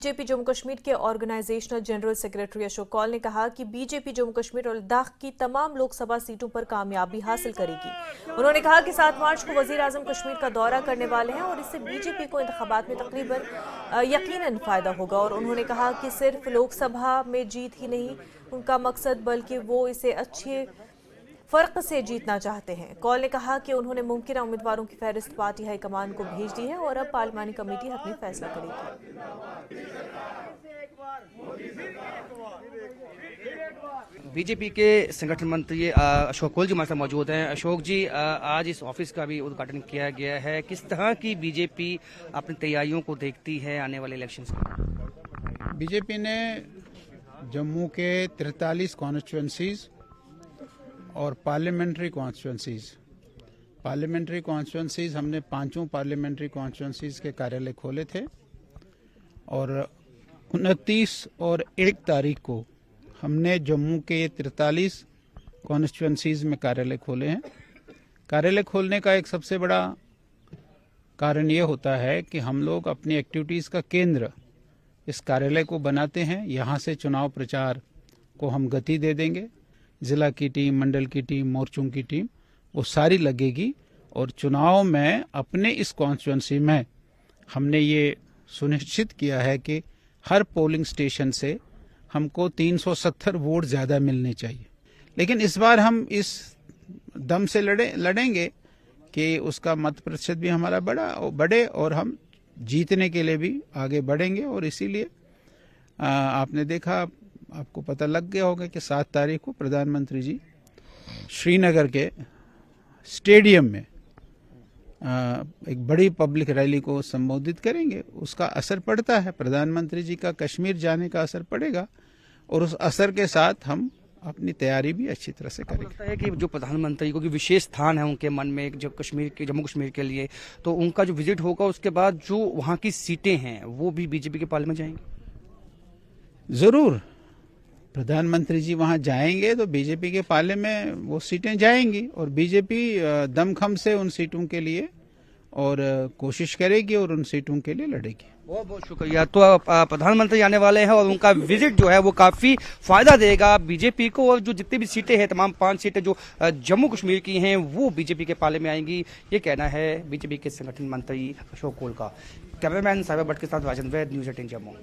BJP Jammu Kashmir के organisational general secretary Ashok Kaul ने कहा कि बीजेपी जम्मू कश्मीर और लद्दाख की तमाम लोकसभा सीटों पर कामयाबी हासिल करेगी। उन्होंने कहा कि 7 मार्च को वजीर आजम कश्मीर का दौरा करने वाले हैं और इससे बीजेपी को इंतखाबात में तकरीबन यकीनन फायदा होगा। और उन्होंने कहा कि सिर्फ लोकसभा में जीत ही नहीं उनका मकसद, बल्कि वो इसे अच्छे फर्क से जीतना चाहते हैं। कौल ने कहा कि उन्होंने मुमकिन उम्मीदवारों की फहरिस्त पार्टी हाईकमान को भेज दी है और अब पार्लिमानी कमेटी अपनी फैसला करेगी। बीजेपी के संगठन मंत्री अशोक कौल जी हमारे साथ मौजूद हैं। अशोक जी, आज इस ऑफिस का भी उद्घाटन किया गया है। किस तरह की बीजेपी अपनी तैयारियों को देखती है आने वाले इलेक्शंस में? बीजेपी ने जम्मू के 43 कॉन्स्टिट्यूंसीज और पार्लियामेंट्री कॉन्स्टिट्यूंसीज हमने 5 पार्लियामेंट्री कॉन्स्टिट्यूंसीज के कार्यालय खोले थे और 29 और 1 तारीख को हमने जम्मू के 43 कॉन्स्टिट्यूंसीज में कार्यालय खोले हैं। कार्यालय खोलने का एक सबसे बड़ा कारण ये होता है कि हम लोग अपनी एक्टिविटीज का केंद्र इस कार्यालय को बनाते हैं। यहाँ से चुनाव प्रचार को हम गति दे देंगे। जिला की टीम, मंडल की टीम, मोर्चों की टीम वो सारी लगेगी और चुनाव में अपने इस कॉन्स्टिट्यूंसी में हमने ये सुनिश्चित किया है कि हर पोलिंग स्टेशन से हमको 370 वोट ज़्यादा मिलने चाहिए। लेकिन इस बार हम इस दम से लड़ेंगे कि उसका मत प्रतिशत भी हमारा बढ़े और हम जीतने के लिए भी आगे बढ़ेंगे। और इसीलिए आपने देखा, आपको पता लग गया होगा कि 7 तारीख को प्रधानमंत्री जी श्रीनगर के स्टेडियम में एक बड़ी पब्लिक रैली को संबोधित करेंगे। उसका असर पड़ता है, प्रधानमंत्री जी का कश्मीर जाने का असर पड़ेगा और उस असर के साथ हम अपनी तैयारी भी अच्छी तरह से करेंगे। लगता है कि जो प्रधानमंत्री को विशेष स्थान है उनके मन में जो जम्मू कश्मीर के लिए, तो उनका जो विजिट होगा उसके बाद जो वहाँ की सीटें हैं वो भी बीजेपी के पाले में जाएंगी। जरूर प्रधानमंत्री जी वहां जाएंगे तो बीजेपी के पाले में वो सीटें जाएंगी और बीजेपी दमखम से उन सीटों के लिए और कोशिश करेगी और उन सीटों के लिए लड़ेगी। बहुत बहुत शुक्रिया। तो प्रधानमंत्री आने वाले हैं और उनका विजिट जो है वो काफी फायदा देगा बीजेपी को, और जो जितनी भी सीटें हैं, तमाम 5 सीटें जो जम्मू कश्मीर की हैं वो बीजेपी के पाले में आएंगी। ये कहना है बीजेपी के संगठन मंत्री अशोक कौल का। कैमरामैन साहिबा भट्ट के साथ राजन वैद, न्यूज़ 18 जम्मू।